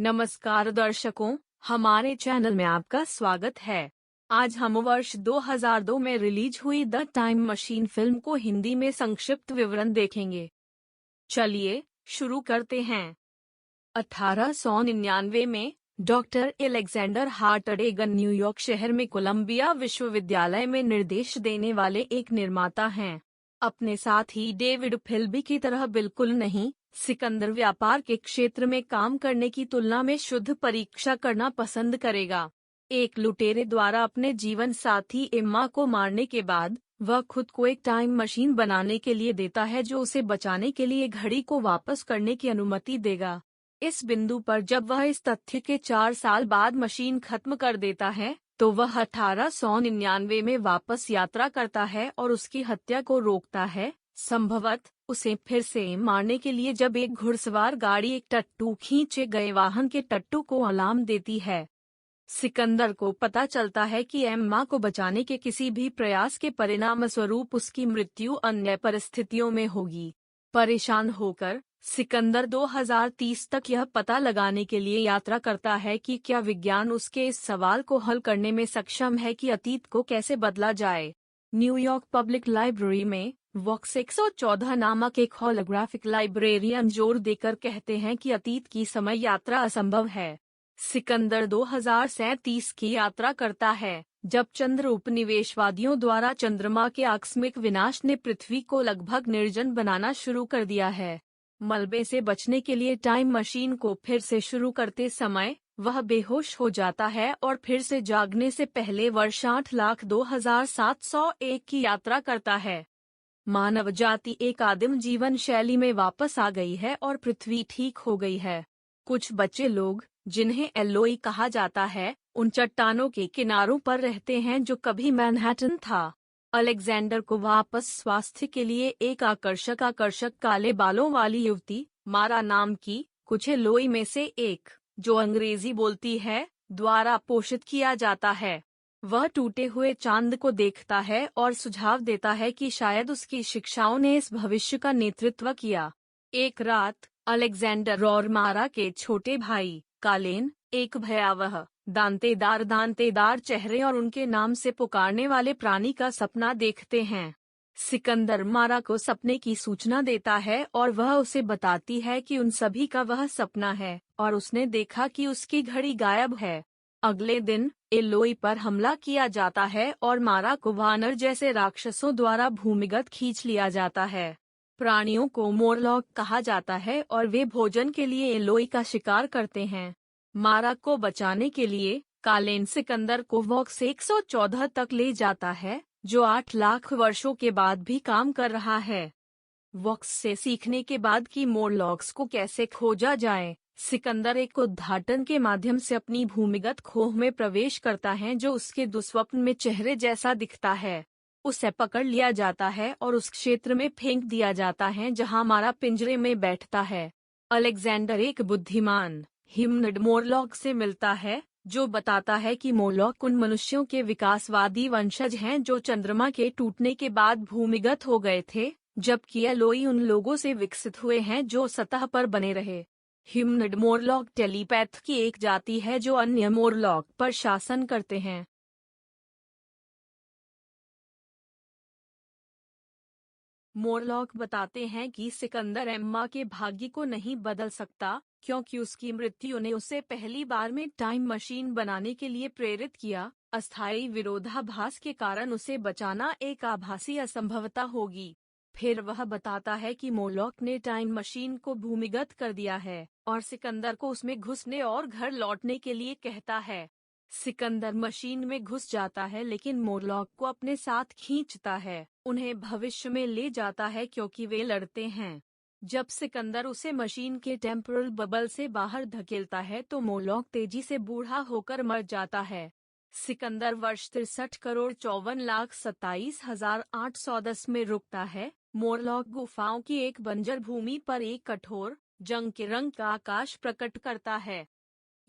नमस्कार दर्शकों, हमारे चैनल में आपका स्वागत है। आज हम वर्ष 2002 में रिलीज हुई द टाइम मशीन फिल्म को हिंदी में संक्षिप्त विवरण देखेंगे। चलिए शुरू करते हैं। 1899 में डॉक्टर एलेक्जेंडर हार्टडेगन न्यूयॉर्क शहर में कोलंबिया विश्वविद्यालय में निर्देश देने वाले एक निर्माता हैं। अपने साथ ही डेविड फिल्बी की तरह बिल्कुल नहीं, सिकंदर व्यापार के क्षेत्र में काम करने की तुलना में शुद्ध परीक्षा करना पसंद करेगा। एक लुटेरे द्वारा अपने जीवन साथी एम्मा को मारने के बाद वह खुद को एक टाइम मशीन बनाने के लिए देता है जो उसे बचाने के लिए घड़ी को वापस करने की अनुमति देगा। इस बिंदु पर जब वह इस तथ्य के 4 साल बाद मशीन खत्म कर देता है, तो वह 1899 में वापस यात्रा करता है और उसकी हत्या को रोकता है, संभवतः उसे फिर से मारने के लिए जब एक घुड़सवार गाड़ी एक टट्टू खींचे गए वाहन के टट्टू को अलार्म देती है। सिकंदर को पता चलता है कि एम्मा को बचाने के किसी भी प्रयास के परिणाम स्वरूप उसकी मृत्यु अन्य परिस्थितियों में होगी। परेशान होकर सिकंदर 2030 तक यह पता लगाने के लिए यात्रा करता है कि क्या विज्ञान उसके इस सवाल को हल करने में सक्षम है कि अतीत को कैसे बदला जाए। न्यूयॉर्क पब्लिक लाइब्रेरी में वॉक्स 114 नामक एक होलोग्राफिक लाइब्रेरियन जोर देकर कहते हैं कि अतीत की समय यात्रा असंभव है। सिकंदर 2037 की यात्रा करता है, जब चंद्र उपनिवेशवादियों द्वारा चंद्रमा के आकस्मिक विनाश ने पृथ्वी को लगभग निर्जन बनाना शुरू कर दिया है। मलबे से बचने के लिए टाइम मशीन को फिर से शुरू करते समय वह बेहोश हो जाता है और फिर से जागने से पहले वर्ष 8,02,701 की यात्रा करता है। मानव जाति एक आदिम जीवन शैली में वापस आ गई है और पृथ्वी ठीक हो गई है। कुछ बच्चे लोग, जिन्हें एलोई कहा जाता है, उन चट्टानों के किनारों पर रहते हैं जो कभी मैनहट्टन था। अलेक्जेंडर को वापस स्वास्थ्य के लिए एक आकर्षक काले बालों वाली युवती, मारा नाम की, कुछ एलोई में से एक, जो अंग्रेजी बोलती है, द्वारा पोषित किया जाता है। वह टूटे हुए चांद को देखता है और सुझाव देता है कि शायद उसकी शिक्षाओं ने इस भविष्य का नेतृत्व किया। एक रात अलेक्जेंडर और मारा के छोटे भाई कालेन एक भयावह दांतेदार चेहरे और उनके नाम से पुकारने वाले प्राणी का सपना देखते हैं। सिकंदर मारा को सपने की सूचना देता है और वह उसे बताती है कि उन सभी का वह सपना है और उसने देखा कि उसकी घड़ी गायब है। अगले दिन एलोई पर हमला किया जाता है और मारा को वानर जैसे राक्षसों द्वारा भूमिगत खींच लिया जाता है। प्राणियों को मोरलॉक कहा जाता है और वे भोजन के लिए एलोई का शिकार करते हैं। मारा को बचाने के लिए कालेन सिकंदर को वॉक्स 114 तक ले जाता है, जो 8 लाख वर्षों के बाद भी काम कर रहा है। वॉक्स से सीखने के बाद कि मोरलॉक्स को कैसे खोजा जाए, सिकंदर एक उद्घाटन के माध्यम से अपनी भूमिगत खोह में प्रवेश करता है जो उसके दुस्वप्न में चेहरे जैसा दिखता है। उसे पकड़ लिया जाता है और उस क्षेत्र में फेंक दिया जाता है जहां मारा पिंजरे में बैठता है। अलेक्जेंडर एक बुद्धिमान हिमनड मोरलॉक से मिलता है, जो बताता है कि मोरलॉक उन मनुष्यों के विकासवादी वंशज हैं जो चंद्रमा के टूटने के बाद भूमिगत हो गए थे, जबकि एलोई उन लोगों से विकसित हुए हैं जो सतह पर बने रहे। हिमनड मोरलॉक टेलीपैथ की एक जाति है जो अन्य मोरलॉक पर शासन करते हैं। मोरलॉक बताते हैं कि सिकंदर एम्मा के भाग्य को नहीं बदल सकता, क्योंकि उसकी मृत्यु ने उसे पहली बार में टाइम मशीन बनाने के लिए प्रेरित किया। अस्थायी विरोधाभास के कारण उसे बचाना एक आभासी असंभवता होगी। फिर वह बताता है कि मोरलॉक ने टाइम मशीन को भूमिगत कर दिया है और सिकंदर को उसमें घुसने और घर लौटने के लिए कहता है। सिकंदर मशीन में घुस जाता है लेकिन मोरलॉक को अपने साथ खींचता है, उन्हें भविष्य में ले जाता है क्योंकि वे लड़ते हैं। जब सिकंदर उसे मशीन के टेम्पोरल बबल से बाहर धकेलता है तो मोरलॉक तेजी से बूढ़ा होकर मर जाता है। सिकंदर वर्ष 63,54,27,810 में रुकता है। मोरलॉक गुफाओं की एक बंजर भूमि पर एक कठोर जंग के रंग का आकाश प्रकट करता है।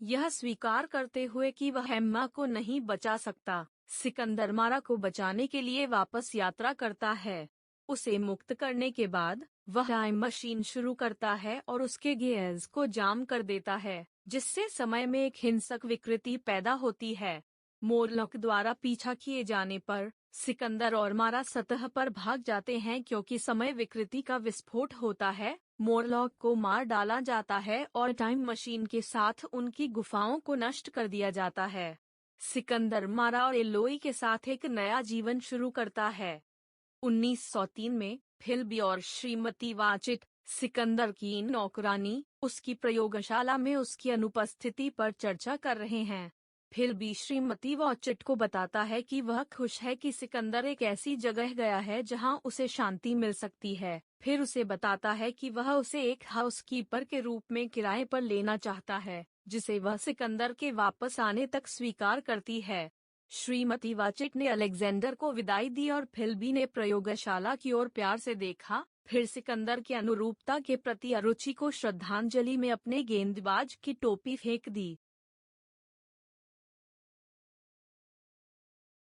यह स्वीकार करते हुए कि वह एम्मा को नहीं बचा सकता, सिकंदर मारा को बचाने के लिए वापस यात्रा करता है। उसे मुक्त करने के बाद वह टाइम मशीन शुरू करता है और उसके गियर्स को जाम कर देता है। जिससे समय में एक हिंसक विकृति पैदा होती है। मोरलॉक द्वारा पीछा किए जाने पर सिकंदर और मारा सतह पर भाग जाते हैं क्योंकि समय विकृति का विस्फोट होता है। मोरलॉक को मार डाला जाता है और टाइम मशीन के साथ उनकी गुफाओं को नष्ट कर दिया जाता है। सिकंदर मारा और एलोई के साथ एक नया जीवन शुरू करता है। 1903 में फिल्बी और श्रीमती वाचिट सिकंदर की नौकरानी उसकी प्रयोगशाला में उसकी अनुपस्थिति पर चर्चा कर रहे हैं। फिल्बी श्रीमती वाचिट को बताता है कि वह खुश है कि सिकंदर एक ऐसी जगह गया है जहां उसे शांति मिल सकती है। फिर उसे बताता है कि वह उसे एक हाउसकीपर के रूप में किराए पर लेना चाहता है, जिसे वह सिकंदर के वापस आने तक स्वीकार करती है। श्रीमती वाचिट ने अलेक्जेंडर को विदाई दी और फिल्बी ने प्रयोगशाला की ओर प्यार से देखा। फिर सिकंदर की अनुरूपता के प्रति अरुचि को श्रद्धांजलि में अपने गेंदबाज की टोपी फेंक दी।